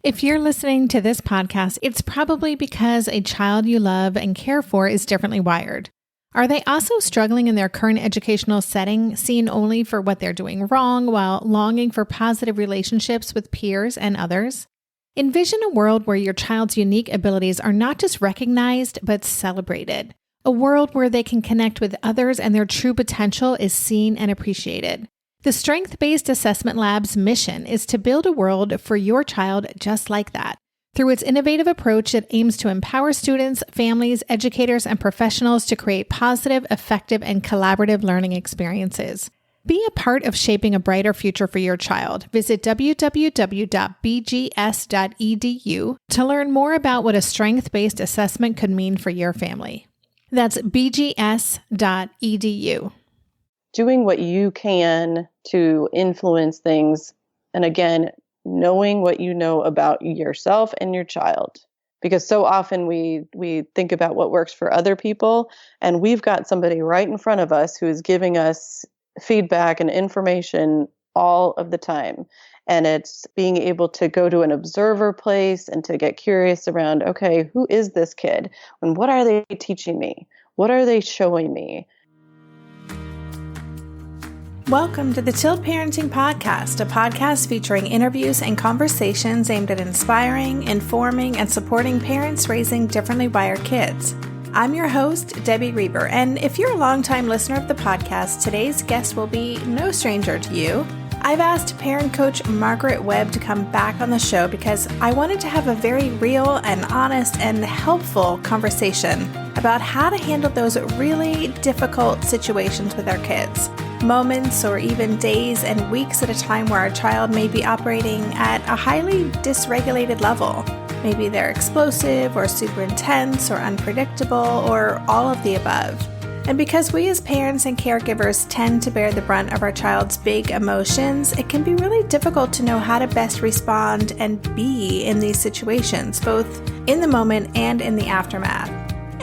If you're listening to this podcast, it's probably because a child you love and care for is differently wired. Are they also struggling in their current educational setting, seen only for what they're doing wrong while longing for positive relationships with peers and others? Envision a world where your child's unique abilities are not just recognized, but celebrated. A world where they can connect with others and their true potential is seen and appreciated. The Strength-Based Assessment Lab's mission is to build a world for your child just like that. Through its innovative approach, it aims to empower students, families, educators, and professionals to create positive, effective, and collaborative learning experiences. Be a part of shaping a brighter future for your child. Visit www.bgs.edu to learn more about what a strength-based assessment could mean for your family. That's bgs.edu. Doing what you can to influence things, and again, knowing what you know about yourself and your child. Because so often we think about what works for other people, and we've got somebody right in front of us who is giving us feedback and information all of the time. And it's being able to go to an observer place and to get curious around, okay, who is this kid? And what are they teaching me? What are they showing me? Welcome to the Tilt Parenting Podcast, a podcast featuring interviews and conversations aimed at inspiring, informing, and supporting parents raising differently wired kids. I'm your host, Debbie Reber, and if you're a longtime listener of the podcast, today's guest will be no stranger to you. I've asked parent coach Margaret Webb to come back on the show because I wanted to have a very real and honest and helpful conversation about how to handle those really difficult situations with our kids. Moments or even days and weeks at a time where our child may be operating at a highly dysregulated level. Maybe they're explosive or super intense or unpredictable or all of the above. And because we as parents and caregivers tend to bear the brunt of our child's big emotions, it can be really difficult to know how to best respond and be in these situations, both in the moment and in the aftermath.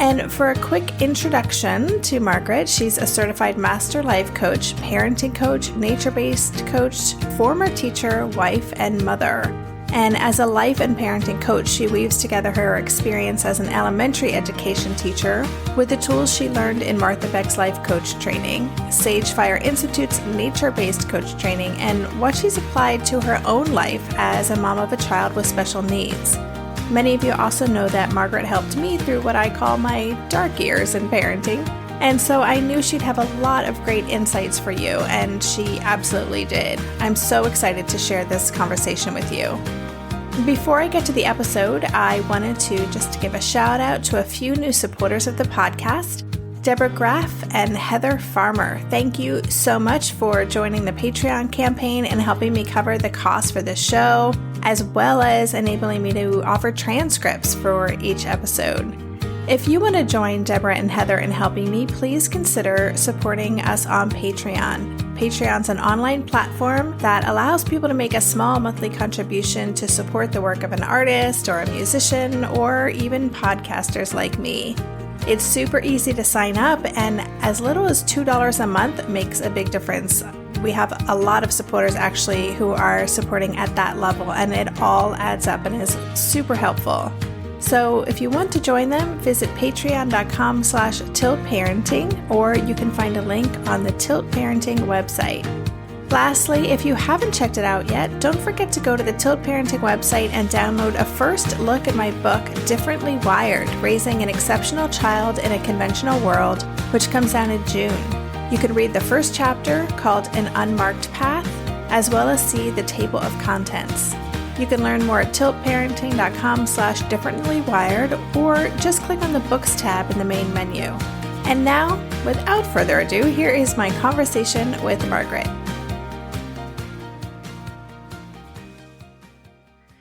And for a quick introduction to Margaret, she's a certified master life coach, parenting coach, nature-based coach, former teacher, wife, and mother. And as a life and parenting coach, she weaves together her experience as an elementary education teacher with the tools she learned in Martha Beck's life coach training, Sage Fire Institute's nature-based coach training, and what she's applied to her own life as a mom of a child with special needs. Many of you also know that Margaret helped me through what I call my dark years in parenting, and so I knew she'd have a lot of great insights for you, and she absolutely did. I'm so excited to share this conversation with you. Before I get to the episode, I wanted to just give a shout out to a few new supporters of the podcast, Deborah Graff and Heather Farmer. Thank you so much for joining the Patreon campaign and helping me cover the cost for this show, as well as enabling me to offer transcripts for each episode. If you want to join Deborah and Heather in helping me, please consider supporting us on Patreon. Patreon's an online platform that allows people to make a small monthly contribution to support the work of an artist or a musician or even podcasters like me. It's super easy to sign up, and as little as $2 a month makes a big difference. We have a lot of supporters actually who are supporting at that level, and it all adds up and is super helpful. So if you want to join them, visit patreon.com/tiltparenting, or you can find a link on the Tilt Parenting website. Lastly, if you haven't checked it out yet, don't forget to go to the Tilt Parenting website and download a first look at my book, Differently Wired, Raising an Exceptional Child in a Conventional World, which comes out in June. You can read the first chapter, called An Unmarked Path, as well as see the table of contents. You can learn more at tiltparenting.com/differentlywired, or just click on the Books tab in the main menu. And now, without further ado, here is my conversation with Margaret.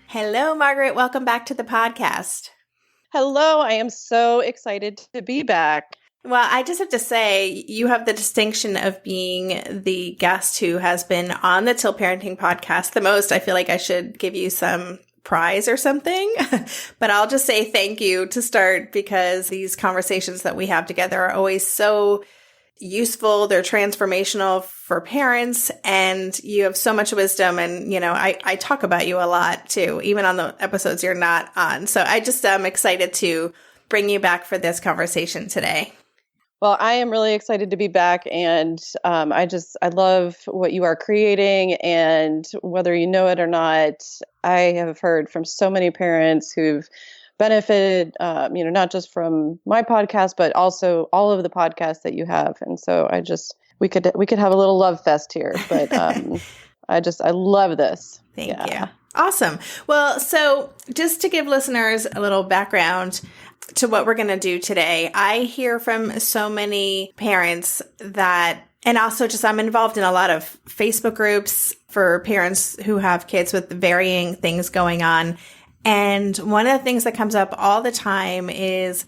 Hello, Margaret. Welcome back to the podcast. Hello, I am so excited to be back. Well, I just have to say, you have the distinction of being the guest who has been on the Tilt Parenting podcast the most. I feel like I should give you some prize or something, but I'll just say thank you to start, because these conversations that we have together are always so useful. They're transformational for parents, and you have so much wisdom. And, I talk about you a lot too, even on the episodes you're not on. So I just am excited to bring you back for this conversation today. Well, I am really excited to be back, and I love what you are creating, and whether you know it or not, I have heard from so many parents who've benefited, not just from my podcast, but also all of the podcasts that you have. And so we could have a little love fest here, but I love this. Thank you. Awesome. Well, so just to give listeners a little background to what we're going to do today, I hear from so many parents and also just I'm involved in a lot of Facebook groups for parents who have kids with varying things going on. And one of the things that comes up all the time is,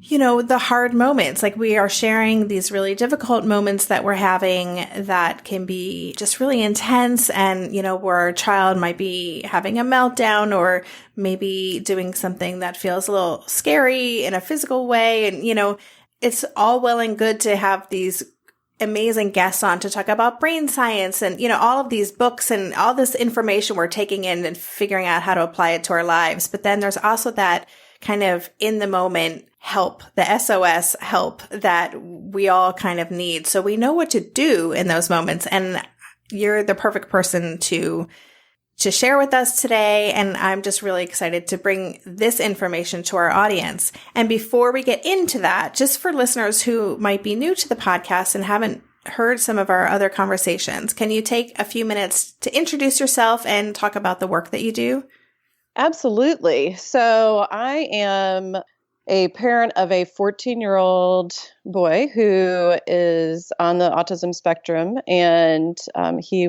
the hard moments. Like, we are sharing these really difficult moments that we're having that can be just really intense, and, where our child might be having a meltdown or maybe doing something that feels a little scary in a physical way. And, it's all well and good to have these amazing guests on to talk about brain science and, all of these books and all this information we're taking in and figuring out how to apply it to our lives. But then there's also that kind of in the moment help, the SOS help that we all kind of need. So we know what to do in those moments. And you're the perfect person to share with us today. And I'm just really excited to bring this information to our audience. And before we get into that, just for listeners who might be new to the podcast and haven't heard some of our other conversations, can you take a few minutes to introduce yourself and talk about the work that you do? Absolutely. So I am a parent of a 14-year-old boy who is on the autism spectrum, and he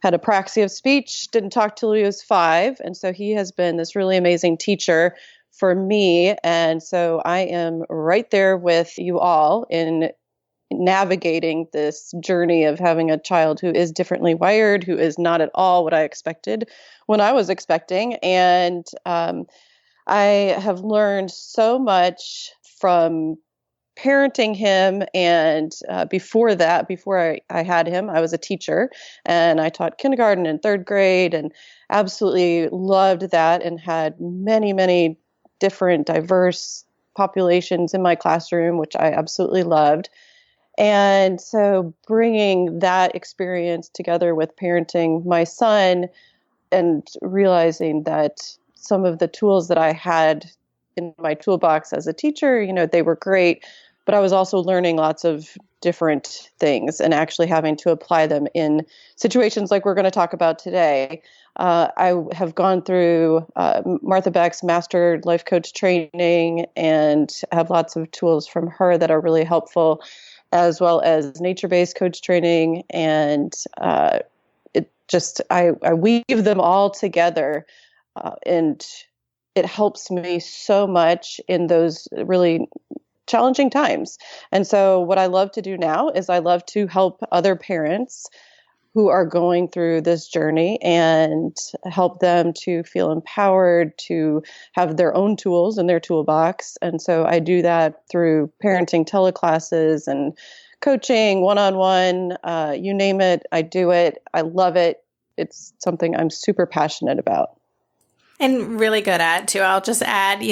had apraxia of speech, didn't talk till he was 5. And so he has been this really amazing teacher for me. And so I am right there with you all in navigating this journey of having a child who is differently wired, who is not at all what I expected when I was expecting. And I have learned so much from parenting him. And before I had him, I was a teacher, and I taught kindergarten and 3rd grade, and absolutely loved that, and had many, many different diverse populations in my classroom, which I absolutely loved. And so bringing that experience together with parenting my son and realizing that some of the tools that I had in my toolbox as a teacher, they were great, but I was also learning lots of different things and actually having to apply them in situations like we're going to talk about today. I have gone through Martha Beck's Master Life Coach training and have lots of tools from her that are really helpful, as well as nature-based coach training. And I weave them all together, and it helps me so much in those really challenging times. And so what I love to do now is I love to help other parents who are going through this journey and help them to feel empowered, to have their own tools in their toolbox. And so I do that through parenting teleclasses and coaching, one-on-one, you name it, I do it. I love it. It's something I'm super passionate about. And really good at, too. I'll just add,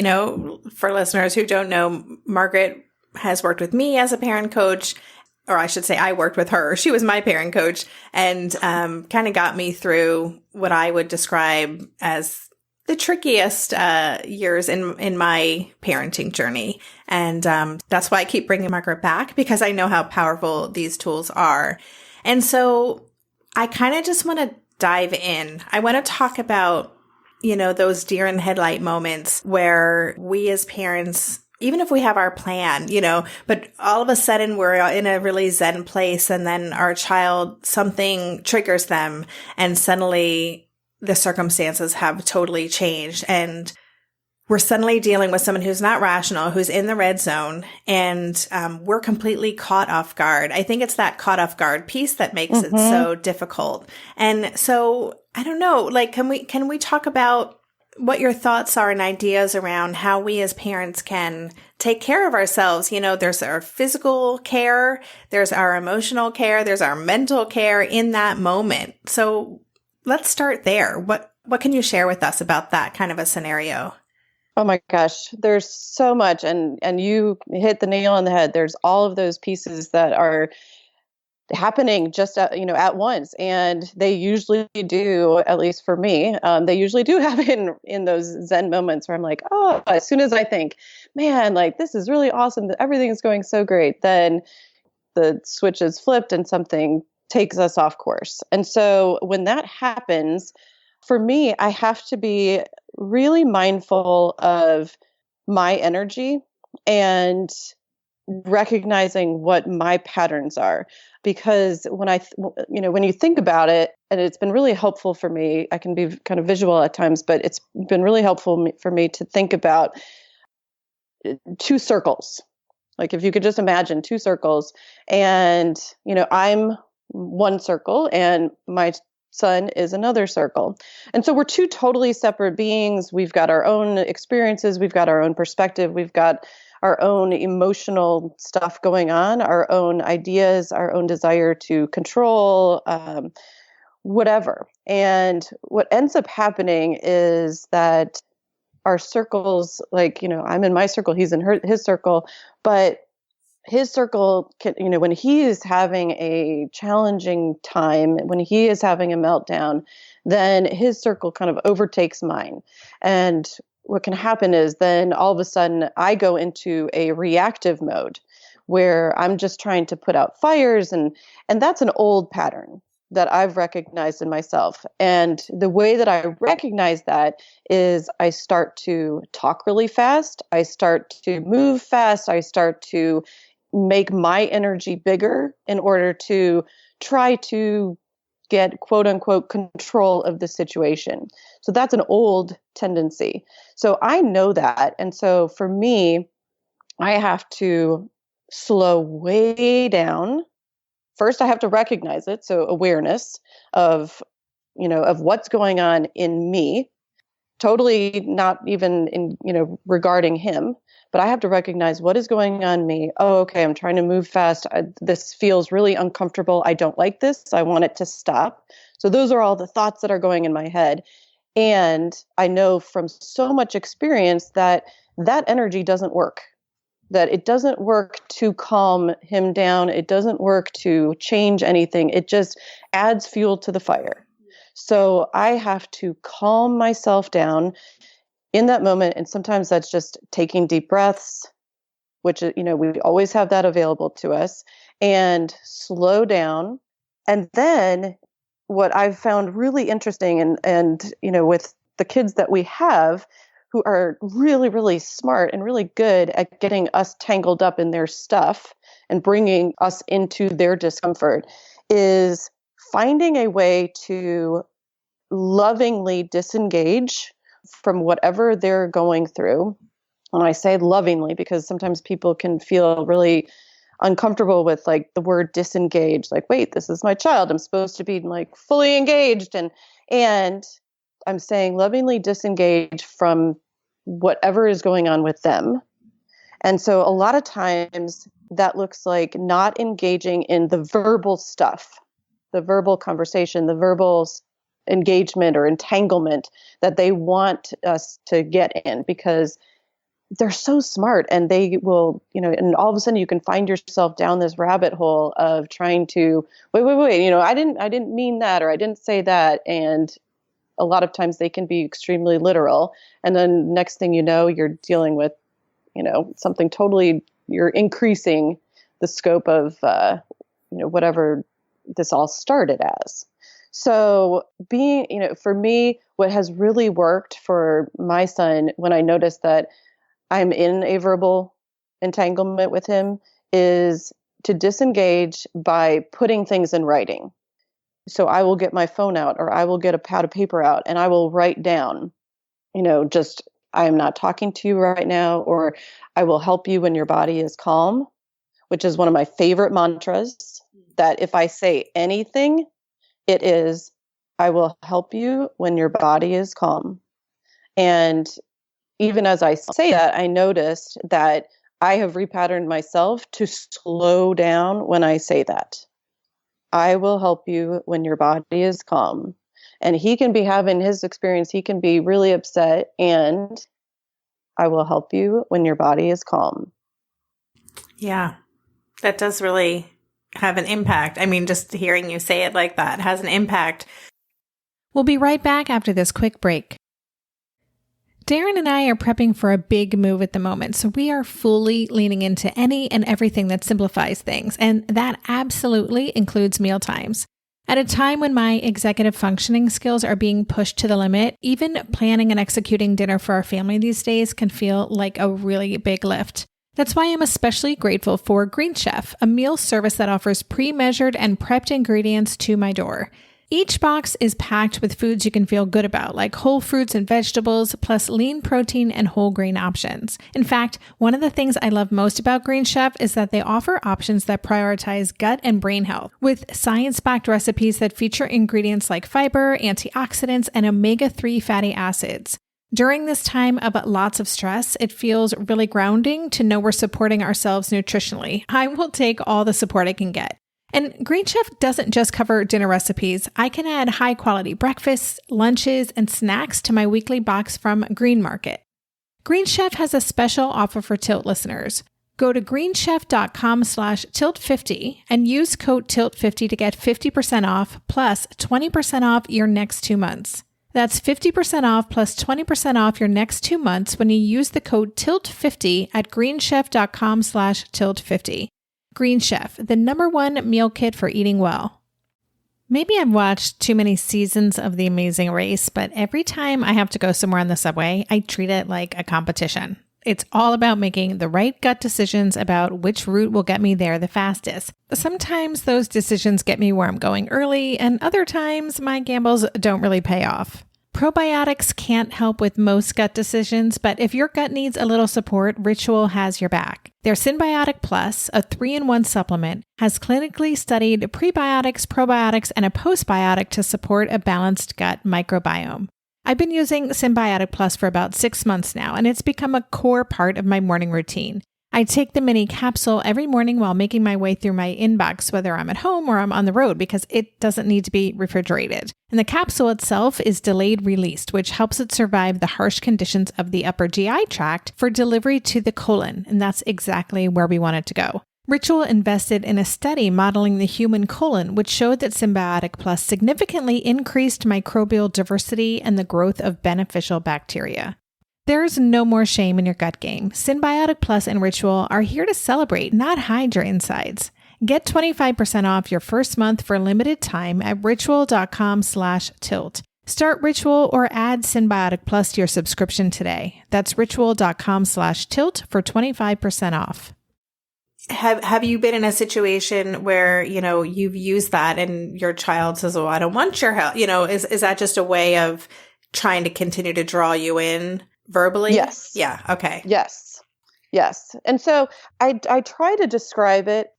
for listeners who don't know, Margaret has worked with me as a parent coach, or I should say I worked with her. She was my parent coach, and kind of got me through what I would describe as the trickiest years in my parenting journey. And that's why I keep bringing Margaret back, because I know how powerful these tools are. And so I kind of just want to dive in. I want to talk about those deer in headlight moments where we as parents, even if we have our plan, but all of a sudden we're in a really zen place, and then our child, something triggers them, and suddenly the circumstances have totally changed. And we're suddenly dealing with someone who's not rational, who's in the red zone, and we're completely caught off guard. I think it's that caught off guard piece that makes it so difficult. And so I don't know, can we talk about what your thoughts are and ideas around how we as parents can take care of ourselves. You know, there's our physical care, there's our emotional care, there's our mental care in that moment. So let's start there. What can you share with us about that kind of a scenario? Oh my gosh, there's so much, and you hit the nail on the head. There's all of those pieces that are happening just at once, and they usually do, at least for me, they usually do happen in those Zen moments where I'm like, oh, as soon as I think, man, like this is really awesome, that everything is going so great, then the switch is flipped and something takes us off course. And so when that happens, for me, I have to be really mindful of my energy and recognizing what my patterns are. Because when you think about it, and it's been really helpful for me, I can be kind of visual at times, but it's been really helpful for me to think about two circles. Like if you could just imagine two circles, and I'm one circle and my son is another circle. And so we're two totally separate beings. We've got our own experiences, we've got our own perspective, we've got our own emotional stuff going on, our own ideas, our own desire to control, whatever. And what ends up happening is that our circles, like, I'm in my circle, he's in his circle, but his circle can, when he is having a challenging time, when he is having a meltdown, then his circle kind of overtakes mine. And what can happen is then all of a sudden I go into a reactive mode where I'm just trying to put out fires. And that's an old pattern that I've recognized in myself. And the way that I recognize that is I start to talk really fast. I start to move fast. I start to make my energy bigger in order to try to get quote unquote control of the situation. So that's an old tendency. So I know that. And so for me, I have to slow way down. First, I have to recognize it. So awareness of what's going on in me, totally not even in, regarding him, but I have to recognize what is going on in me. Oh, okay, I'm trying to move fast. This feels really uncomfortable. I don't like this. I want it to stop. So those are all the thoughts that are going in my head. And I know from so much experience that energy doesn't work, that it doesn't work to calm him down. It doesn't work to change anything. It just adds fuel to the fire. So I have to calm myself down in that moment. And sometimes that's just taking deep breaths, which, we always have that available to us, and slow down. And then what I've found really interesting and with the kids that we have who are really, really smart and really good at getting us tangled up in their stuff and bringing us into their discomfort is finding a way to lovingly disengage from whatever they're going through. And I say lovingly because sometimes people can feel really uncomfortable with like the word disengage, like, wait, this is my child, I'm supposed to be like fully engaged. And I'm saying lovingly disengage from whatever is going on with them. And so a lot of times that looks like not engaging in the verbal stuff, the verbal conversation, the verbal engagement or entanglement that they want us to get in, because they're so smart and they will, and all of a sudden you can find yourself down this rabbit hole of trying to, wait, I didn't mean that, or I didn't say that. And a lot of times they can be extremely literal. And then next thing you know, you're dealing with, something totally, you're increasing the scope of, whatever this all started as. So for me, what has really worked for my son when I noticed that I'm in a verbal entanglement with him is to disengage by putting things in writing. So I will get my phone out, or I will get a pad of paper out, and I will write down, just, I am not talking to you right now, or I will help you when your body is calm, which is one of my favorite mantras, that if I say anything, it is, I will help you when your body is calm. And even as I say that, I noticed that I have repatterned myself to slow down when I say that. I will help you when your body is calm. And he can be having his experience. He can be really upset. And I will help you when your body is calm. Yeah, that does really have an impact. I mean, just hearing you say it like that has an impact. We'll be right back after this quick break. Darren and I are prepping for a big move at the moment, so we are fully leaning into any and everything that simplifies things, and that absolutely includes mealtimes. At a time when my executive functioning skills are being pushed to the limit, even planning and executing dinner for our family these days can feel like a really big lift. That's why I'm especially grateful for Green Chef, a meal service that offers pre-measured and prepped ingredients to my door. Each box is packed with foods you can feel good about, like whole fruits and vegetables, plus lean protein and whole grain options. In fact, one of the things I love most about Green Chef is that they offer options that prioritize gut and brain health, with science-backed recipes that feature ingredients like fiber, antioxidants, and omega-3 fatty acids. During this time of lots of stress, it feels really grounding to know we're supporting ourselves nutritionally. I will take all the support I can get. And Green Chef doesn't just cover dinner recipes. I can add high-quality breakfasts, lunches, and snacks to my weekly box from Green Market. Green Chef has a special offer for Tilt listeners. Go to greenchef.com/tilt50 and use code TILT50 to get 50% off plus 20% off your next 2 months. That's 50% off plus 20% off your next 2 months when you use the code TILT50 at greenchef.com/tilt50. Green Chef, the #1 meal kit for eating well. Maybe I've watched too many seasons of The Amazing Race, but every time I have to go somewhere on the subway, I treat it like a competition. It's all about making the right gut decisions about which route will get me there the fastest. Sometimes those decisions get me where I'm going early, and other times my gambles don't really pay off. Probiotics can't help with most gut decisions, but if your gut needs a little support, Ritual has your back. Their Synbiotic Plus, a 3-in-1 supplement, has clinically studied prebiotics, probiotics, and a postbiotic to support a balanced gut microbiome. I've been using Synbiotic Plus for about 6 months now, and it's become a core part of my morning routine. I take the mini capsule every morning while making my way through my inbox, whether I'm at home or I'm on the road, because it doesn't need to be refrigerated. And the capsule itself is delayed released, which helps it survive the harsh conditions of the upper GI tract for delivery to the colon, and that's exactly where we want it to go. Ritual invested in a study modeling the human colon, which showed that Synbiotic Plus significantly increased microbial diversity and the growth of beneficial bacteria. There's no more shame in your gut game. Synbiotic Plus and Ritual are here to celebrate, not hide your insides. Get 25% off your first month for a limited time at ritual.com/tilt. Start Ritual or add Synbiotic Plus to your subscription today. That's ritual.com/tilt for 25% off. Have you been in a situation where, you've used that and your child says, "Oh, I don't want your help." Is that just a way of trying to continue to draw you in verbally? Yes. Yeah. Okay. Yes. And so I try to describe it.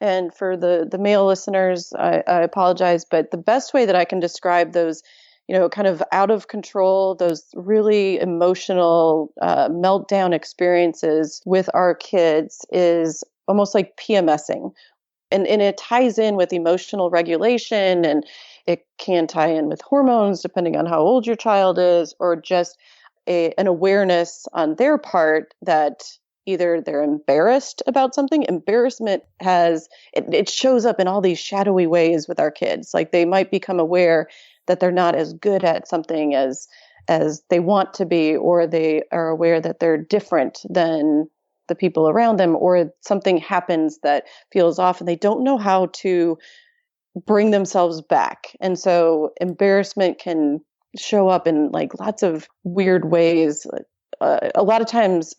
And for the male listeners, I apologize, but the best way that I can describe those, kind of out of control, those really emotional meltdown experiences with our kids is almost like PMSing. And it ties in with emotional regulation, and it can tie in with hormones depending on how old your child is, or just an awareness on their part that either they're embarrassed about something. Embarrassment it shows up in all these shadowy ways with our kids. Like they might become aware that they're not as good at something as they want to be, or they are aware that they're different than the people around them, or something happens that feels off and they don't know how to bring themselves back. And so embarrassment can show up in like lots of weird ways. A lot of times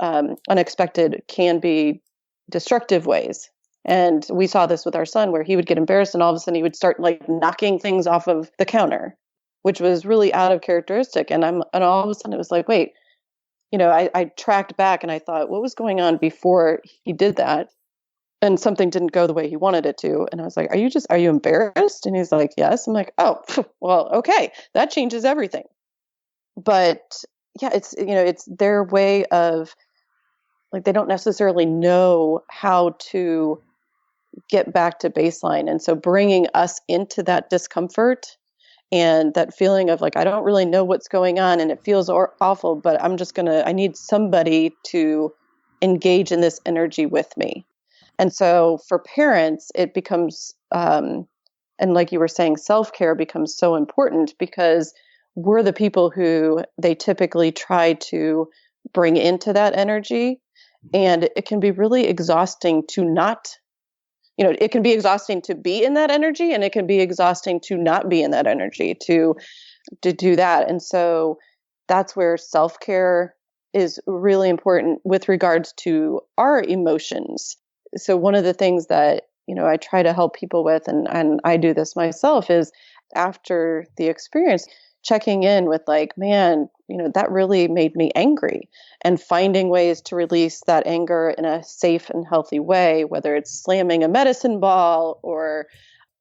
unexpected can be destructive ways. And we saw this with our son, where he would get embarrassed and all of a sudden he would start like knocking things off of the counter, which was really out of characteristic. And all of a sudden it was like, wait, I tracked back and I thought, what was going on before he did that? And something didn't go the way he wanted it to. And I was like, are you embarrassed? And he's like, yes. I'm like, oh, well, okay. That changes everything. But yeah, it's their way of, like, they don't necessarily know how to get back to baseline. And so bringing us into that discomfort and that feeling of like, I don't really know what's going on and it feels awful, but I need somebody to engage in this energy with me. And so for parents, it becomes, and like you were saying, self-care becomes so important because we're the people who they typically try to bring into that energy. And it can be really exhausting to not, it can be exhausting to be in that energy, and it can be exhausting to not be in that energy, to do that. And so that's where self-care is really important with regards to our emotions. So one of the things that, I try to help people with, and I do this myself, is after the experience, checking in with like, man, that really made me angry, and finding ways to release that anger in a safe and healthy way, whether it's slamming a medicine ball or,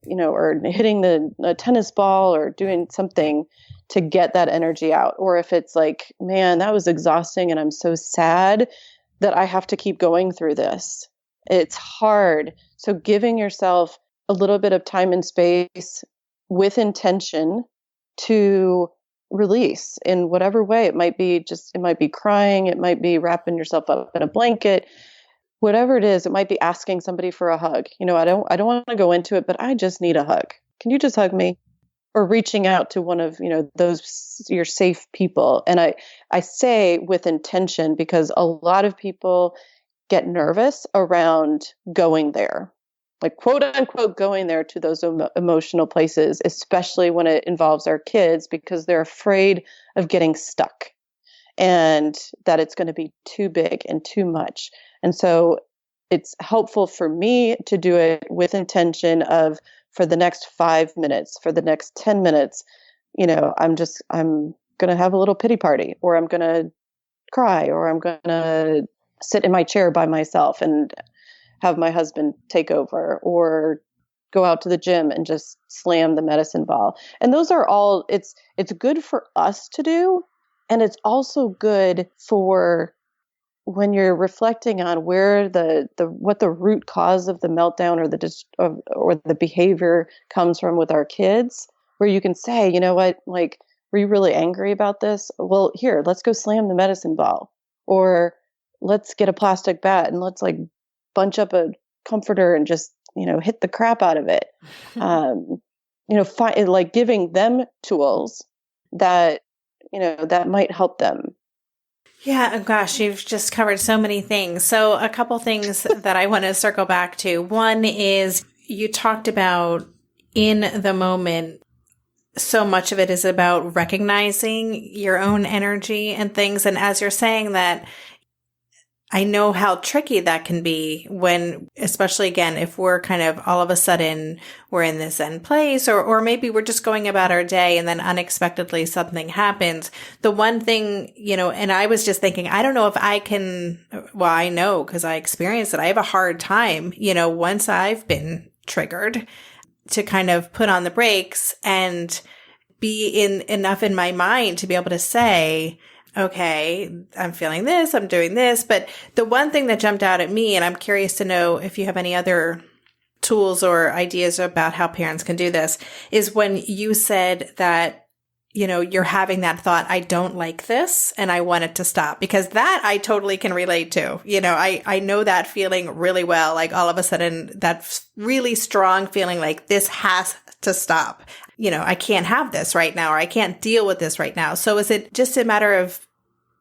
or hitting a tennis ball or doing something to get that energy out. Or if it's like, man, that was exhausting and I'm so sad that I have to keep going through this. It's hard. So giving yourself a little bit of time and space with intention to release in whatever way. It might be crying. It might be wrapping yourself up in a blanket, whatever it is. It might be asking somebody for a hug. I don't want to go into it, but I just need a hug. Can you just hug me? Or reaching out to one of, those, your safe people. And I say with intention, because a lot of people get nervous around going there, like quote unquote going there to those emotional places, especially when it involves our kids, because they're afraid of getting stuck and that it's going to be too big and too much. And so it's helpful for me to do it with intention of, for the next 5 minutes, for the next 10 minutes, I'm going to have a little pity party, or I'm going to cry, or I'm going to sit in my chair by myself and have my husband take over, or go out to the gym and just slam the medicine ball. And those are all, it's good for us to do. And it's also good for when you're reflecting on where what the root cause of the meltdown or the behavior comes from with our kids, where you can say, you know what, like, were you really angry about this? Well, here, let's go slam the medicine ball, or let's get a plastic bat and let's like bunch up a comforter and just, hit the crap out of it. Like giving them tools that, that might help them. Yeah, gosh, you've just covered so many things. So a couple things that I want to circle back to. One is you talked about in the moment, so much of it is about recognizing your own energy and things. And as you're saying that, I know how tricky that can be when, especially again, if we're kind of all of a sudden we're in this Zen place, or maybe we're just going about our day and then unexpectedly something happens. The one thing, and I was just thinking, I don't know if I can, well, I know because I experienced it. I have a hard time, once I've been triggered, to kind of put on the brakes and be enough in my mind to be able to say, okay, I'm feeling this, I'm doing this. But the one thing that jumped out at me, and I'm curious to know if you have any other tools or ideas about how parents can do this, is when you said that, you're having that thought, I don't like this and I want it to stop, because that I totally can relate to. I know that feeling really well. Like all of a sudden that really strong feeling like this has to stop. I can't have this right now, or I can't deal with this right now. So is it just a matter of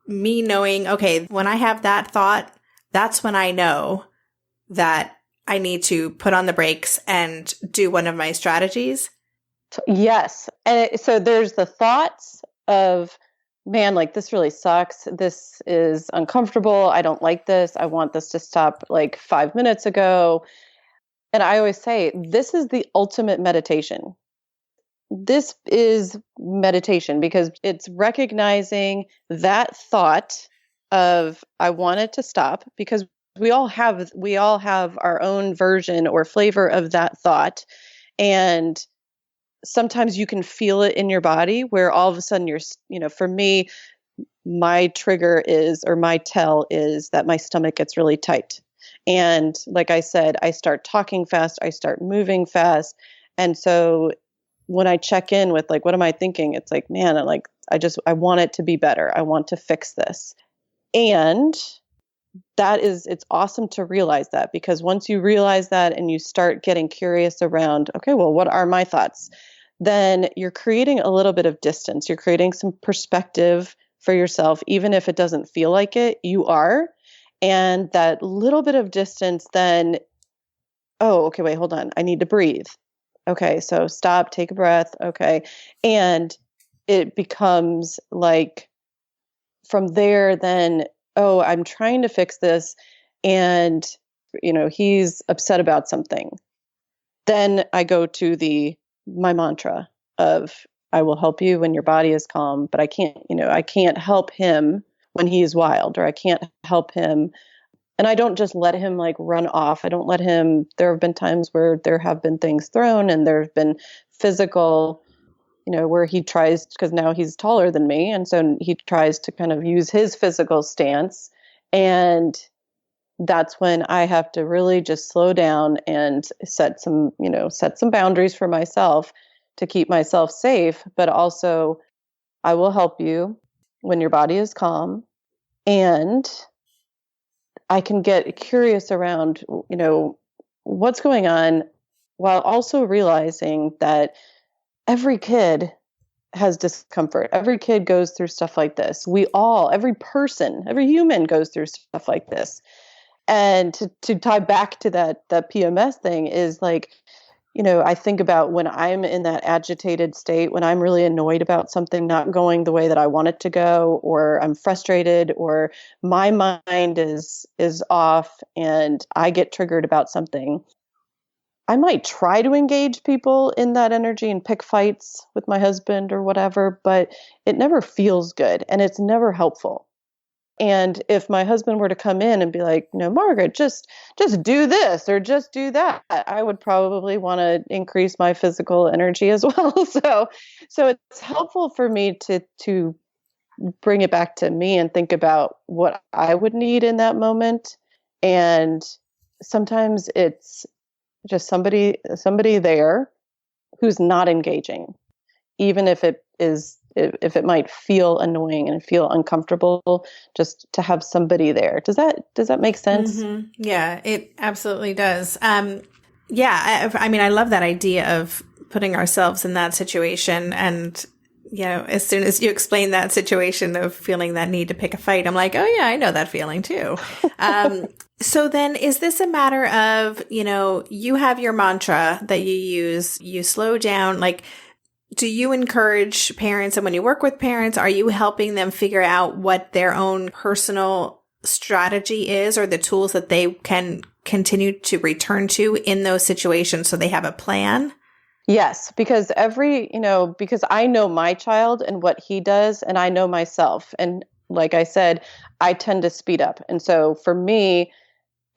me knowing, okay, when I have that thought, that's when I know that I need to put on the brakes and do one of my strategies? Yes. And so there's the thoughts of, man, like this really sucks. This is uncomfortable. I don't like this. I want this to stop like 5 minutes ago. And I always say, this is the ultimate meditation. This is meditation because it's recognizing that thought of, I want it to stop, because we all have our own version or flavor of that thought. And sometimes you can feel it in your body where all of a sudden for me, my trigger is, or my tell is that my stomach gets really tight. And like I said, I start talking fast, I start moving fast. And so when I check in with like, what am I thinking? It's like, man, I want it to be better. I want to fix this. And it's awesome to realize that, because once you realize that and you start getting curious around, okay, well, what are my thoughts? Then you're creating a little bit of distance. You're creating some perspective for yourself, even if it doesn't feel like it, you are. And that little bit of distance, then, oh, okay, wait, hold on. I need to breathe. Okay, so stop, take a breath. Okay. And it becomes like from there, then, oh, I'm trying to fix this. And, he's upset about something. Then I go to my mantra of, I will help you when your body is calm, but I can't help him when he is wild, or I can't help him. And I don't just let him like run off. I don't let him, there have been times where there have been things thrown and there have been physical, where he tries, because now he's taller than me. And so he tries to kind of use his physical stance. And that's when I have to really just slow down and set some boundaries for myself to keep myself safe. But also, I will help you when your body is calm. And I can get curious around, what's going on, while also realizing that every kid has discomfort. Every kid goes through stuff like this. Every person, every human goes through stuff like this. And to tie back to that PMS thing is like, I think about when I'm in that agitated state, when I'm really annoyed about something not going the way that I want it to go, or I'm frustrated, or my mind is off and I get triggered about something. I might try to engage people in that energy and pick fights with my husband or whatever, but it never feels good and it's never helpful. And if my husband were to come in and be like, Margaret, just do this or just do that, I would probably want to increase my physical energy as well. So it's helpful for me to bring it back to me and think about what I would need in that moment. And sometimes it's just somebody there who's not engaging, even if it might feel annoying and feel uncomfortable, just to have somebody there. Does that make sense? Mm-hmm. Yeah, it absolutely does. Yeah, I mean, I love that idea of putting ourselves in that situation. And, as soon as you explain that situation of feeling that need to pick a fight, I'm like, oh yeah, I know that feeling too. So then is this a matter of, you have your mantra that you use, you slow down, like, do you encourage parents, and when you work with parents, are you helping them figure out what their own personal strategy is, or the tools that they can continue to return to in those situations so they have a plan? Yes, because because I know my child and what he does, and I know myself. And like I said, I tend to speed up. And so for me,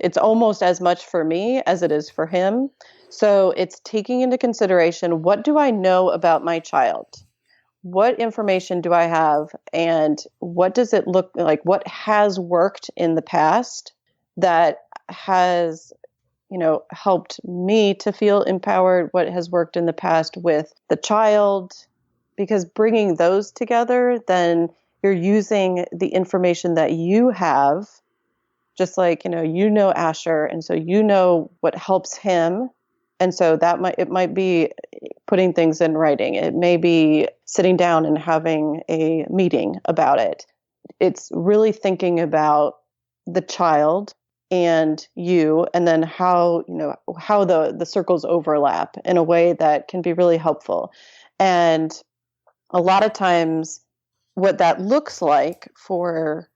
it's almost as much for me as it is for him. So it's taking into consideration, what do I know about my child? What information do I have? And what does it look like? What has worked in the past that has, helped me to feel empowered? What has worked in the past with the child? Because bringing those together, then you're using the information that you have, just like, Asher. And so what helps him. And so it might be putting things in writing. It may be sitting down and having a meeting about it. It's really thinking about the child and you, and then how the circles overlap in a way that can be really helpful. And a lot of times what that looks like for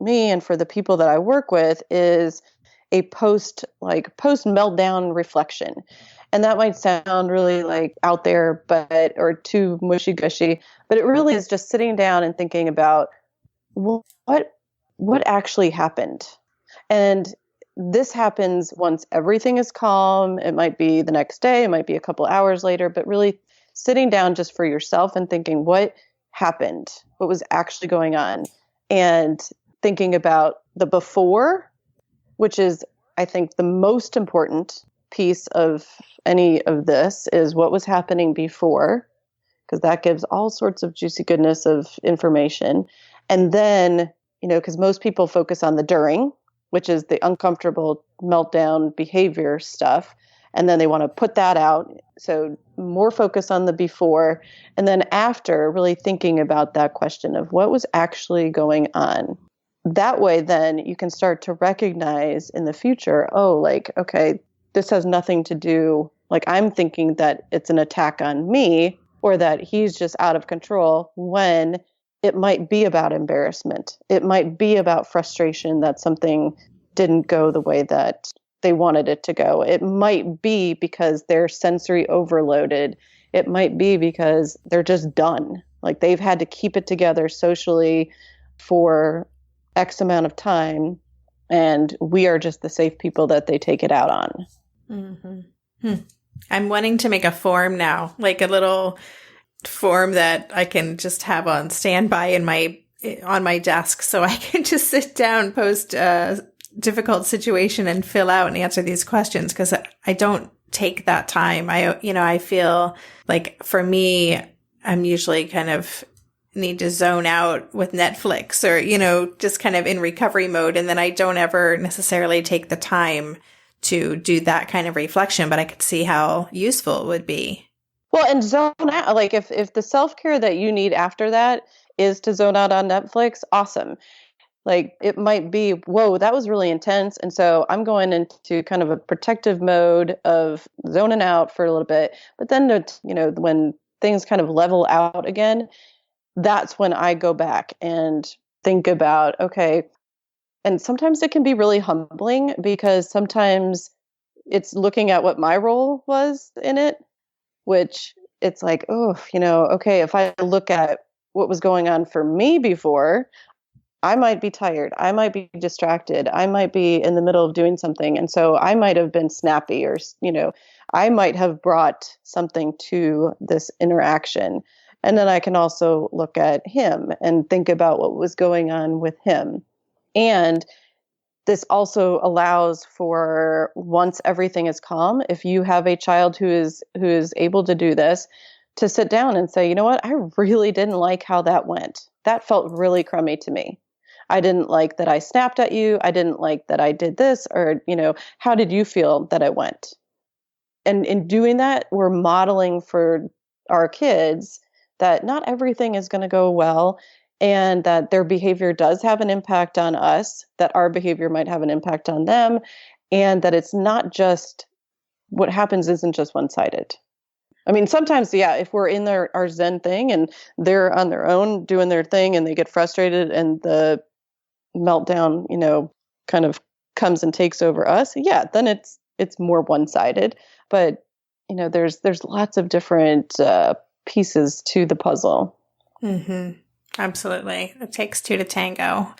me and for the people that I work with is a post-meltdown reflection. And that might sound really like out there, or too mushy-gushy, but it really is just sitting down and thinking about what actually happened. And this happens once everything is calm. It might be the next day, it might be a couple hours later, but really sitting down just for yourself and thinking, what happened, what was actually going on, and thinking about the before, which is, I think, the most important piece of any of this is what was happening before, because that gives all sorts of juicy goodness of information. And then, because most people focus on the during, which is the uncomfortable meltdown behavior stuff. And then they want to put that out. So more focus on the before. And then after, really thinking about that question of what was actually going on. That way, then you can start to recognize in the future, okay, this has nothing to do, I'm thinking that it's an attack on me or that he's just out of control, when it might be about embarrassment. It might be about frustration that something didn't go the way that they wanted it to go. It might be because they're sensory overloaded. It might be because they're just done. They've had to keep it together socially for X amount of time, and we are just the safe people that they take it out on. Mm-hmm. I'm wanting to make a form now, a little form that I can just have on standby on my desk, so I can just sit down post a difficult situation and fill out and answer these questions, because I don't take that time. I feel like for me, I'm usually kind of need to zone out with Netflix or, just kind of in recovery mode. And then I don't ever necessarily take the time to do that kind of reflection, but I could see how useful it would be. Well, and zone out, if the self-care that you need after that is to zone out on Netflix, awesome. It might be, whoa, that was really intense. And so I'm going into kind of a protective mode of zoning out for a little bit. But then, when things kind of level out again, that's when I go back and think about, okay. And sometimes it can be really humbling, because sometimes it's looking at what my role was in it, which it's okay, if I look at what was going on for me before, I might be tired. I might be distracted. I might be in the middle of doing something. And so I might have been snappy, or, I might have brought something to this interaction. And then I can also look at him and think about what was going on with him. And this also allows for, once everything is calm, if you have a child who is able to do this, to sit down and say, you know what, I really didn't like how that went. That felt really crummy to me. I didn't like that I snapped at you. I didn't like that I did this, or, how did you feel that I went? And in doing that, we're modeling for our kids that not everything is going to go well, and that their behavior does have an impact on us, that our behavior might have an impact on them, and that it's not just, what happens isn't just one-sided. I mean, sometimes, if we're in our Zen thing and they're on their own doing their thing and they get frustrated and the meltdown, kind of comes and takes over us, then it's more one-sided. But, there's lots of different pieces to the puzzle. Mm-hmm. Absolutely. It takes two to tango.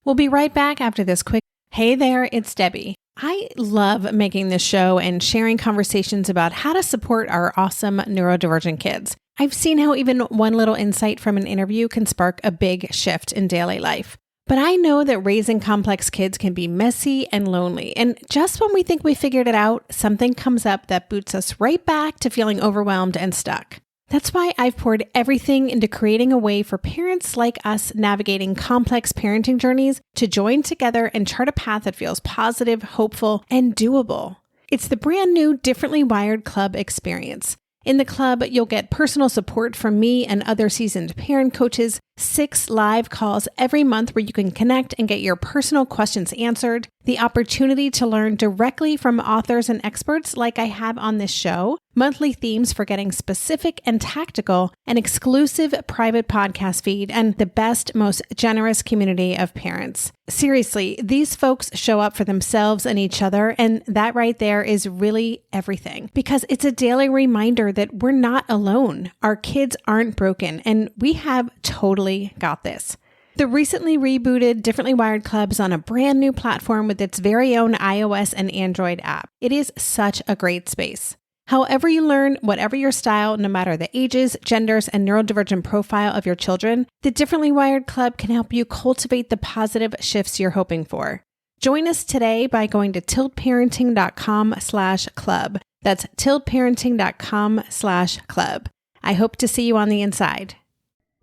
We'll be right back after this quick. Hey there, it's Debbie. I love making this show and sharing conversations about how to support our awesome neurodivergent kids. I've seen how even one little insight from an interview can spark a big shift in daily life. But I know that raising complex kids can be messy and lonely. And just when we think we figured it out, something comes up that boots us right back to feeling overwhelmed and stuck. That's why I've poured everything into creating a way for parents like us navigating complex parenting journeys to join together and chart a path that feels positive, hopeful, and doable. It's the brand new Differently Wired Club experience. In the club, you'll get personal support from me and other seasoned parent coaches, 6 live calls every month where you can connect and get your personal questions answered, the opportunity to learn directly from authors and experts like I have on this show, monthly themes for getting specific and tactical, an exclusive private podcast feed, and the best, most generous community of parents. Seriously, these folks show up for themselves and each other, and that right there is really everything, because it's a daily reminder that we're not alone. Our kids aren't broken, and we have totally got this. The recently rebooted Differently Wired Club is on a brand new platform with its very own iOS and Android app. It is such a great space. However you learn, whatever your style, no matter the ages, genders, and neurodivergent profile of your children, the Differently Wired Club can help you cultivate the positive shifts you're hoping for. Join us today by going to tiltparenting.com/club. That's tiltparenting.com/club. I hope to see you on the inside.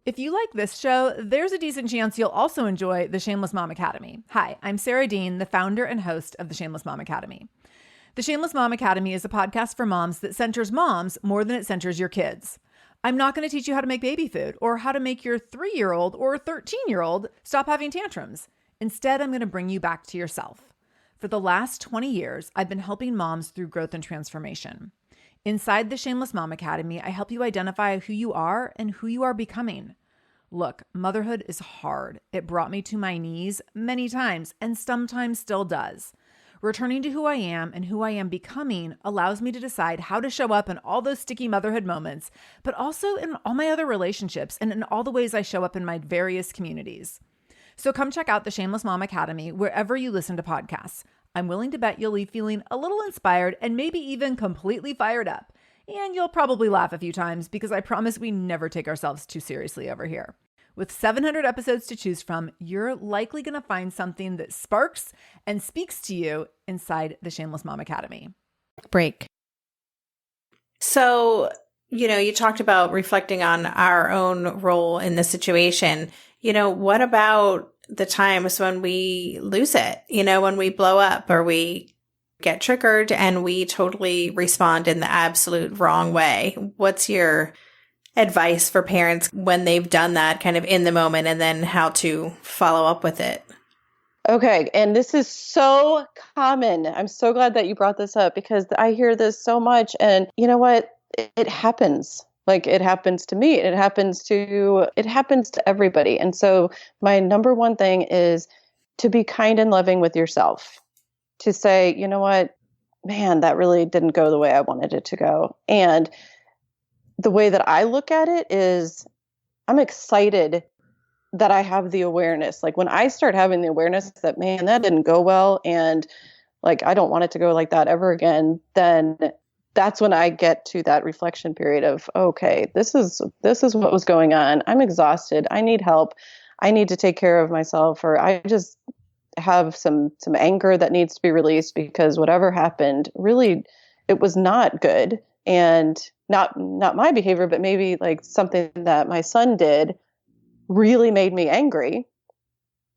If you like this show, there's a decent chance you'll also enjoy the Shameless Mom Academy. Hi, I'm Sarah Dean, the founder and host of the Shameless Mom Academy. The Shameless Mom Academy is a podcast for moms that centers moms more than it centers your kids. I'm not going to teach you how to make baby food or how to make your 3-year-old or 13-year-old stop having tantrums. Instead, I'm going to bring you back to yourself. For the last 20 years, I've been helping moms through growth and transformation. Inside the Shameless Mom Academy, I help you identify who you are and who you are becoming. Look, motherhood is hard. It brought me to my knees many times and sometimes still does. Returning to who I am and who I am becoming allows me to decide how to show up in all those sticky motherhood moments, but also in all my other relationships and in all the ways I show up in my various communities. So come check out the Shameless Mom Academy wherever you listen to podcasts. I'm willing to bet you'll leave feeling a little inspired and maybe even completely fired up. And you'll probably laugh a few times because I promise we never take ourselves too seriously over here. With 700 episodes to choose from, you're likely going to find something that sparks and speaks to you inside the Shameless Mom Academy. Break. So, you talked about reflecting on our own role in the situation. What about the times when we lose it? When we blow up or we get triggered and we totally respond in the absolute wrong way. What's your advice for parents when they've done that kind of in the moment and then how to follow up with it? Okay. And this is so common. I'm so glad that you brought this up because I hear this so much. And you know what? It happens. Like it happens to me. It happens to everybody. And so my number one thing is to be kind and loving with yourself. To say, you know what, man, that really didn't go the way I wanted it to go. And the way that I look at it is I'm excited that I have the awareness. Like when I start having the awareness that, man, that didn't go well. And like, I don't want it to go like that ever again. Then that's when I get to that reflection period of, okay, this is what was going on. I'm exhausted. I need help. I need to take care of myself, or I just have some anger that needs to be released because whatever happened, really, it was not good. And not my behavior, but maybe like something that my son did really made me angry.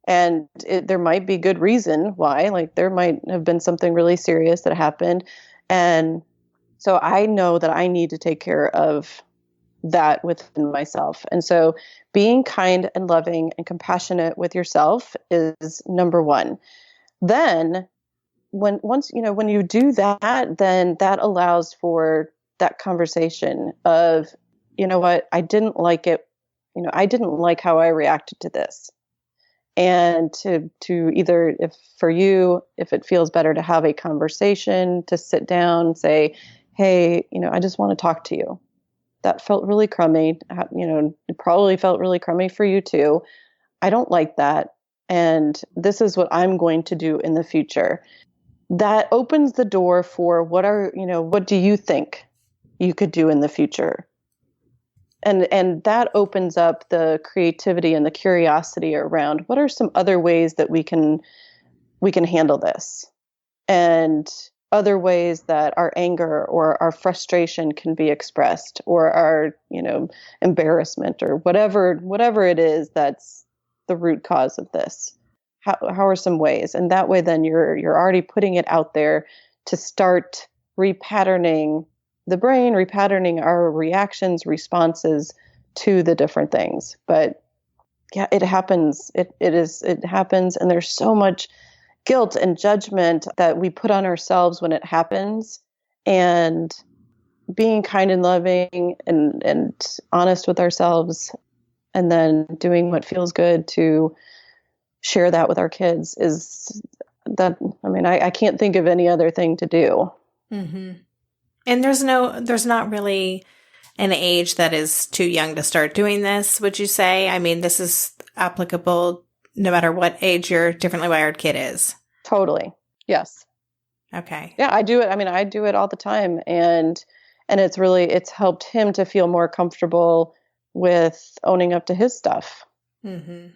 And there might be good reason why, like there might have been something really serious that happened. And so I know that I need to take care of that within myself. And so being kind and loving and compassionate with yourself is number one. Then when you do that, then that allows for that conversation of, you know what, I didn't like it. I didn't like how I reacted to this. And to either, if it feels better to have a conversation, to sit down, say, hey, I just want to talk to you. That felt really crummy. It probably felt really crummy for you too. I don't like that. And this is what I'm going to do in the future. That opens the door for what do you think you could do in the future? And that opens up the creativity and the curiosity around what are some other ways that we can handle this, and other ways that our anger or our frustration can be expressed, or our embarrassment, or whatever it is that's the root cause of this. How are some ways? And that way, then you're already putting it out there to start repatterning the brain, repatterning our reactions, responses to the different things. But yeah, it happens. It happens. And there's so much guilt and judgment that we put on ourselves when it happens. And being kind and loving and honest with ourselves, and then doing what feels good to share that with our kids is that, I can't think of any other thing to do. Mm-hmm. And there's not really an age that is too young to start doing this, would you say? This is applicable no matter what age your differently wired kid is. Totally. Yes. Okay. Yeah, I do it. I do it all the time. And And it's helped him to feel more comfortable with owning up to his stuff. Mm-hmm.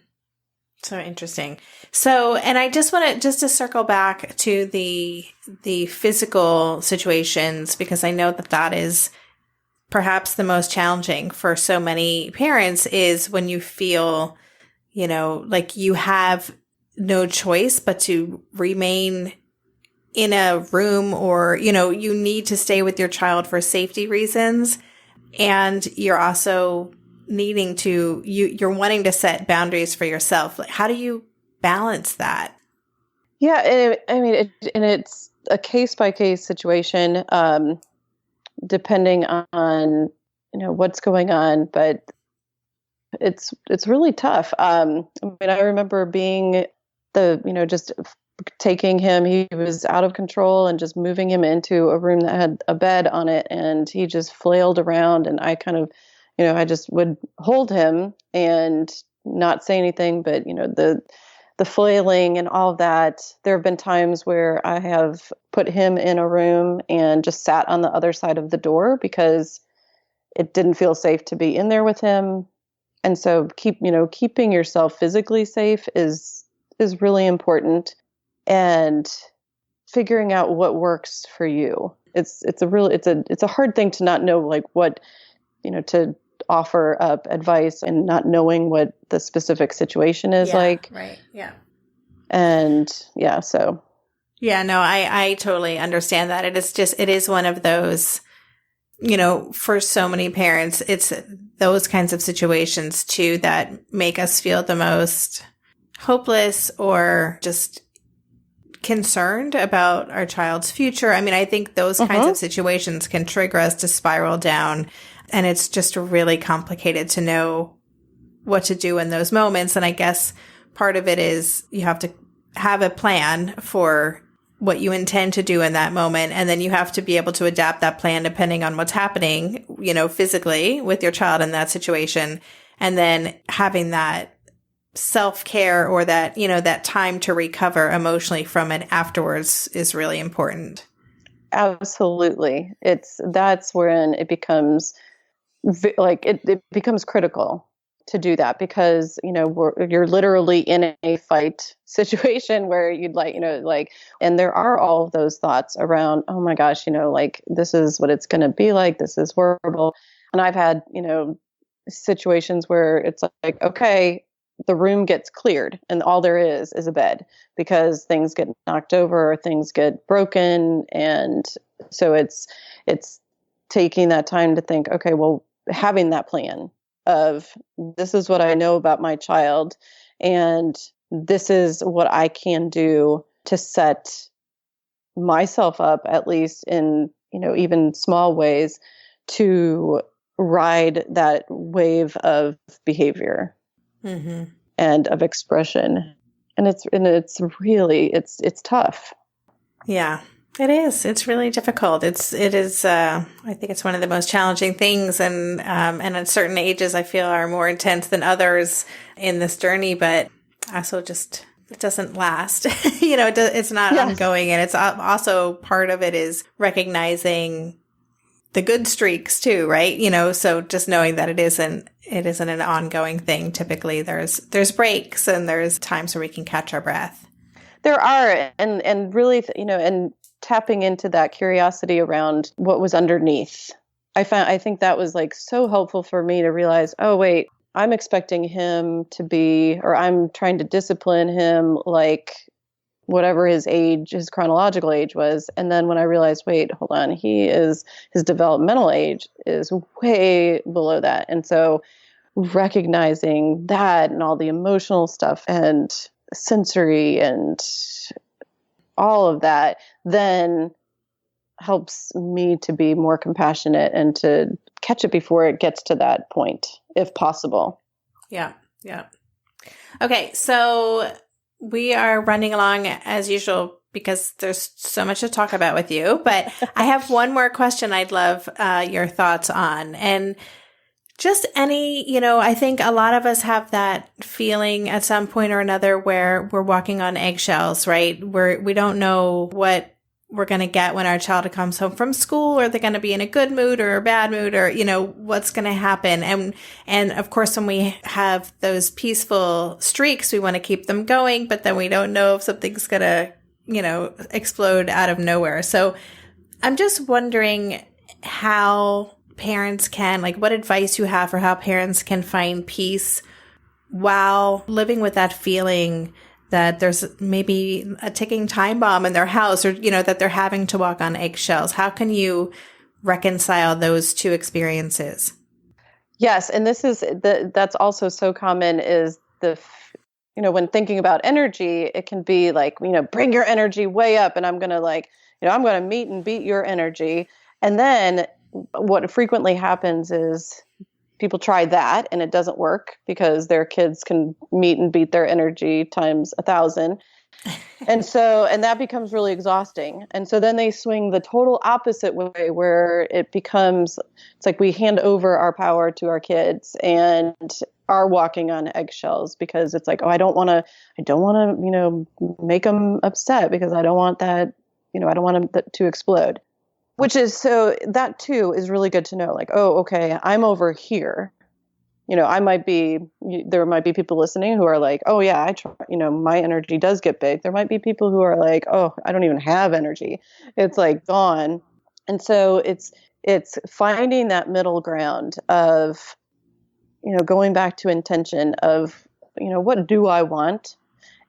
So interesting. So, and I just want to circle back to the physical situations, because I know that is perhaps the most challenging for so many parents, is when you feel, like you have no choice but to remain in a room, or, you need to stay with your child for safety reasons. And you're also needing to, you're wanting to set boundaries for yourself. Like, how do you balance that? Yeah. It's a case by case situation, depending on, what's going on, but it's really tough. I remember being just taking him, he was out of control, and just moving him into a room that had a bed on it, and he just flailed around, and I kind of, I just would hold him and not say anything, but the flailing and all of that. There have been times where I have put him in a room and just sat on the other side of the door because it didn't feel safe to be in there with him. And so keeping yourself physically safe is really important, and figuring out what works for you. It's a hard thing to not know, like, what, to offer up advice and not knowing what the specific situation is like. Right. Yeah. And yeah, so. Yeah, no, I totally understand that. It is one of those, for so many parents, it's those kinds of situations too that make us feel the most hopeless or just concerned about our child's future. I mean, I think those kinds of situations can trigger us to spiral down. And it's just really complicated to know what to do in those moments. And I guess part of it is you have to have a plan for what you intend to do in that moment. And then you have to be able to adapt that plan depending on what's happening, physically with your child in that situation. And then having that self-care, or that, that time to recover emotionally from it afterwards, is really important. Absolutely. That's when it becomes it becomes critical to do that, because, you're literally in a fight situation where you'd and there are all of those thoughts around, oh my gosh, this is what it's going to be like. This is horrible. And I've had, situations where it's like, okay, the room gets cleared and all there is a bed, because things get knocked over or things get broken. And so it's taking that time to think, okay, well, having that plan of, this is what I know about my child, and this is what I can do to set myself up, at least in, even small ways, to ride that wave of behavior and of expression. And it's really tough. Yeah. It is. It's really difficult. It is. I think it's one of the most challenging things, and at certain ages, I feel are more intense than others in this journey. But also, it doesn't last. It's not ongoing, and it's also part of it is recognizing the good streaks too, right? So just knowing that it isn't an ongoing thing. Typically, there's breaks and there's times where we can catch our breath. There are, and really, and tapping into that curiosity around what was underneath. I think that was so helpful for me to realize, oh wait, I'm expecting him to be, or I'm trying to discipline him like whatever his chronological age was. And then when I realized, wait, hold on, his developmental age is way below that. And so recognizing that and all the emotional stuff and sensory and all of that then helps me to be more compassionate and to catch it before it gets to that point, if possible. Yeah. Yeah. Okay. So we are running along as usual because there's so much to talk about with you, but I have one more question I'd love your thoughts on. And just I think a lot of us have that feeling at some point or another where we're walking on eggshells, right? Where we don't know what we're going to get when our child comes home from school, or they're going to be in a good mood or a bad mood, or, what's going to happen. And of course, when we have those peaceful streaks, we want to keep them going, but then we don't know if something's going to, explode out of nowhere. So I'm just wondering how parents can, what advice you have for how parents can find peace while living with that feeling that there's maybe a ticking time bomb in their house, or, that they're having to walk on eggshells. How can you reconcile those two experiences? Yes. And that's also so common is when thinking about energy, it can be bring your energy way up, and I'm going to I'm going to meet and beat your energy. And then what frequently happens is people try that and it doesn't work because their kids can meet and beat their energy times 1,000. And that becomes really exhausting. And so then they swing the total opposite way, where it becomes, it's like we hand over our power to our kids and are walking on eggshells, because it's like, oh, I don't want to, make them upset, because I don't want that, I don't want them to explode. Which is, so that too is really good to know. Oh, okay, I'm over here. There might be people listening who are like, oh yeah, I try, my energy does get big. There might be people who are like, oh, I don't even have energy. It's gone. And so it's finding that middle ground of, going back to intention of, what do I want?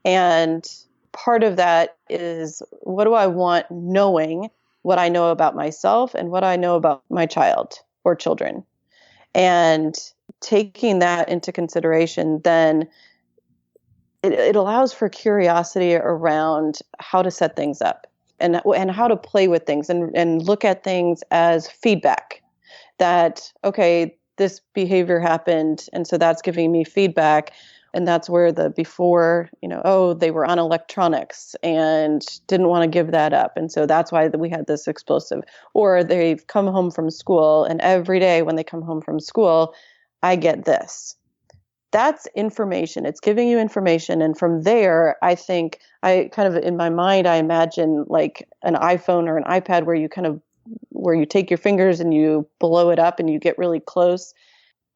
And part of that is, what do I want, knowing what I know about myself and what I know about my child or children. And taking that into consideration, then it allows for curiosity around how to set things up and how to play with things and look at things as feedback. That, okay, this behavior happened, and so that's giving me feedback. And that's where the before, they were on electronics and didn't want to give that up. And so that's why we had this explosive. Or they've come home from school, and every day when they come home from school, I get this. That's information. It's giving you information. And from there, I think I kind of, in my mind, I imagine like an iPhone or an iPad where you take your fingers and you blow it up and you get really close.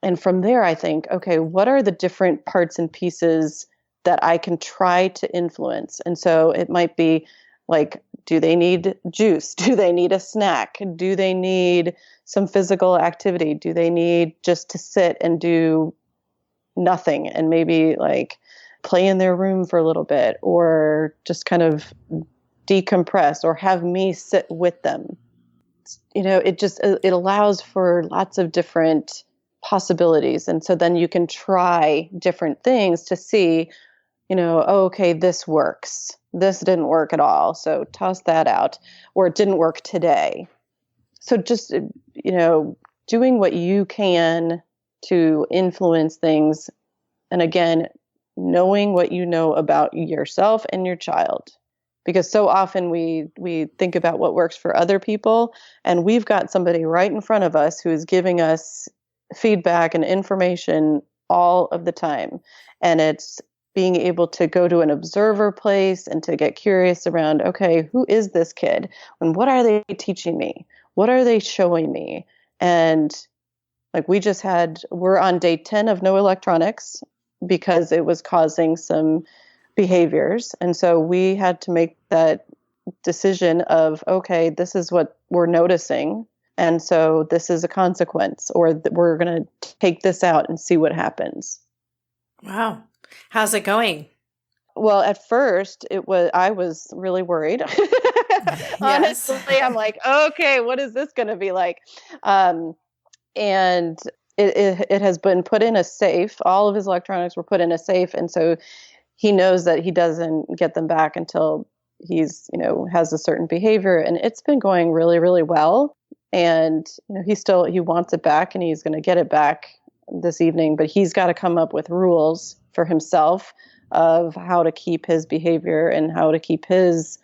And from there, I think, okay, what are the different parts and pieces that I can try to influence? And so it might be like, do they need juice? Do they need a snack? Do they need some physical activity? Do they need just to sit and do nothing and maybe like play in their room for a little bit, or just kind of decompress, or have me sit with them? It allows for lots of different possibilities. And so then you can try different things to see, okay, this works. This didn't work at all. So toss that out. Or it didn't work today. So just, doing what you can to influence things. And again, knowing what you know about yourself and your child. Because so often we think about what works for other people, and we've got somebody right in front of us who is giving us feedback and information all of the time. And it's being able to go to an observer place and to get curious around, okay, who is this kid? And what are they teaching me? What are they showing me? And like we're on day 10 of no electronics because it was causing some behaviors. And so we had to make that decision of, okay, this is what we're noticing. And so this is a consequence, or we're going to take this out and see what happens. Wow. How's it going? Well, at first I was really worried. Honestly, I'm like, okay, what is this going to be like? And it has been put in a safe. All of his electronics were put in a safe. And so he knows that he doesn't get them back until he's, has a certain behavior. And it's been going really, really well. And he wants it back, and he's going to get it back this evening, but he's got to come up with rules for himself of how to keep his behavior and how to keep his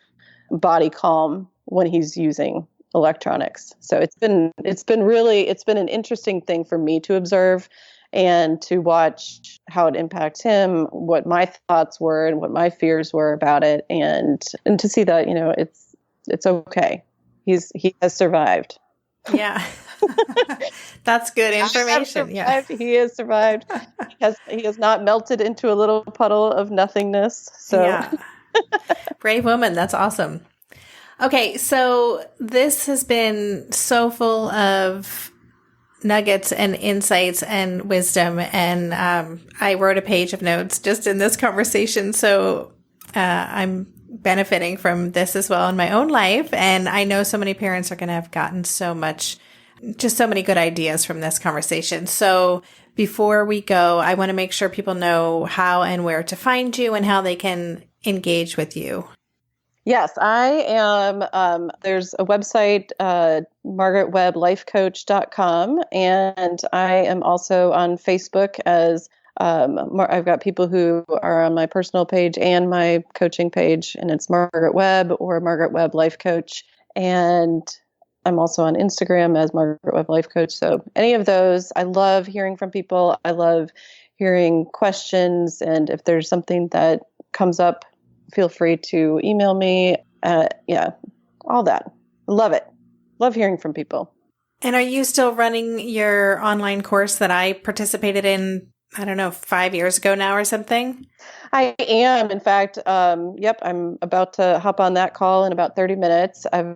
body calm when he's using electronics. So it's been an interesting thing for me to observe and to watch how it impacts him, what my thoughts were and what my fears were about it, and to see that, it's okay. He has survived. Yeah. That's good information. Yeah. He has survived. He has not melted into a little puddle of nothingness. So yeah. Brave woman. That's awesome. Okay. So this has been so full of nuggets and insights and wisdom. And I wrote a page of notes just in this conversation. So I'm benefiting from this as well in my own life. And I know so many parents are going to have gotten so many good ideas from this conversation. So before we go, I want to make sure people know how and where to find you and how they can engage with you. Yes, I am. There's a website, margaretwebblifecoach.com, and I am also on Facebook as I've got people who are on my personal page and my coaching page, and it's Margaret Webb or Margaret Webb Life Coach. And I'm also on Instagram as Margaret Webb Life Coach. So any of those, I love hearing from people. I love hearing questions. And if there's something that comes up, feel free to email me. All that. Love it. Love hearing from people. And are you still running your online course that I participated in, I don't know, 5 years ago now or something? I am. In fact, I'm about to hop on that call in about 30 minutes. I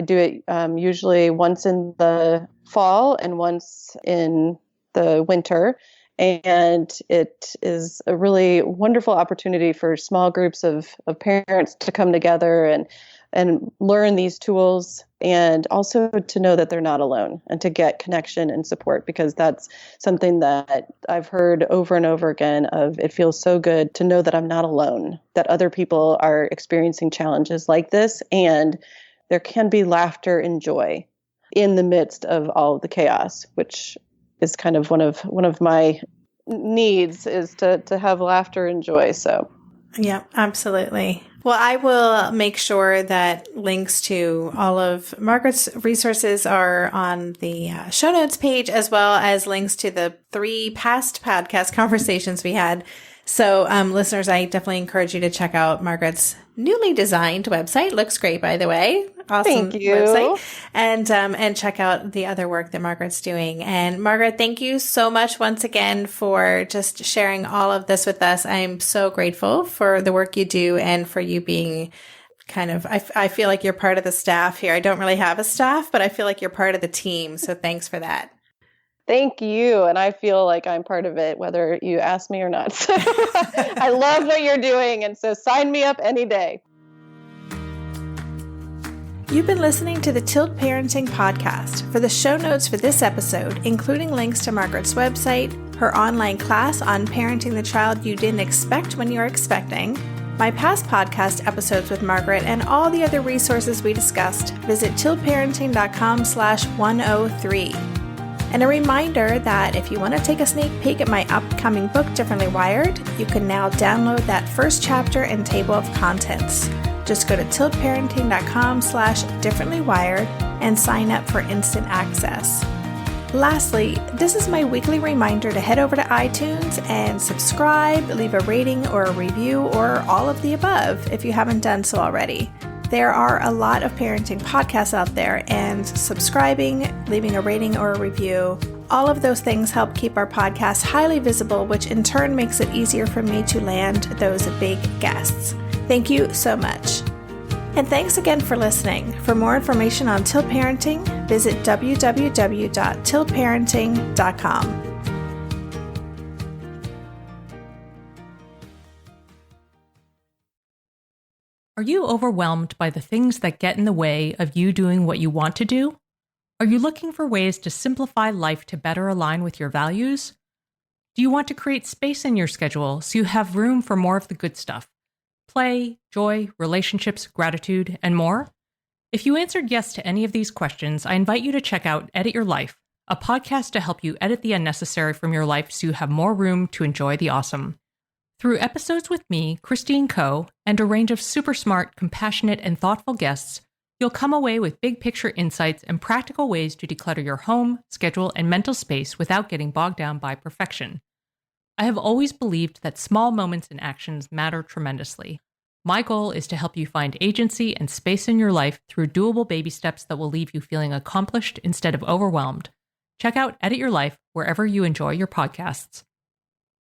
do it usually once in the fall and once in the winter. And it is a really wonderful opportunity for small groups of parents to come together and learn these tools, and also to know that they're not alone and to get connection and support, because that's something that I've heard over and over again of, it feels so good to know that I'm not alone, that other people are experiencing challenges like this, and there can be laughter and joy in the midst of all of the chaos, which is kind of one of my needs, is to have laughter and joy. So yeah, absolutely. Well, I will make sure that links to all of Margaret's resources are on the show notes page, as well as links to the 3 past podcast conversations we had. So listeners, I definitely encourage you to check out Margaret's newly designed website. Looks great, by the way. Awesome. Thank you. Website. And check out the other work that Margaret's doing. And Margaret, thank you so much once again for just sharing all of this with us. I'm so grateful for the work you do and for you being kind of, I feel like you're part of the staff here. I don't really have a staff, but I feel like you're part of the team. So thanks for that. Thank you. And I feel like I'm part of it, whether you ask me or not. So I love what you're doing. And so sign me up any day. You've been listening to the Tilt Parenting Podcast. For the show notes for this episode, including links to Margaret's website, her online class on parenting the child you didn't expect when you're expecting, my past podcast episodes with Margaret, and all the other resources we discussed, visit tiltparenting.com/103. And a reminder that if you want to take a sneak peek at my upcoming book, Differently Wired, you can now download that first chapter and table of contents. Just go to tiltparenting.com/differentlywired and sign up for instant access. Lastly, this is my weekly reminder to head over to iTunes and subscribe, leave a rating or a review, or all of the above if you haven't done so already. There are a lot of parenting podcasts out there, and subscribing, leaving a rating or a review, all of those things help keep our podcast highly visible, which in turn makes it easier for me to land those big guests. Thank you so much. And thanks again for listening. For more information on Tilt Parenting, visit www.tiltparenting.com. Are you overwhelmed by the things that get in the way of you doing what you want to do? Are you looking for ways to simplify life to better align with your values? Do you want to create space in your schedule so you have room for more of the good stuff? Play, joy, relationships, gratitude, and more? If you answered yes to any of these questions, I invite you to check out Edit Your Life, a podcast to help you edit the unnecessary from your life so you have more room to enjoy the awesome. Through episodes with me, Christine Coe, and a range of super smart, compassionate, and thoughtful guests, you'll come away with big picture insights and practical ways to declutter your home, schedule, and mental space without getting bogged down by perfection. I have always believed that small moments and actions matter tremendously. My goal is to help you find agency and space in your life through doable baby steps that will leave you feeling accomplished instead of overwhelmed. Check out Edit Your Life wherever you enjoy your podcasts.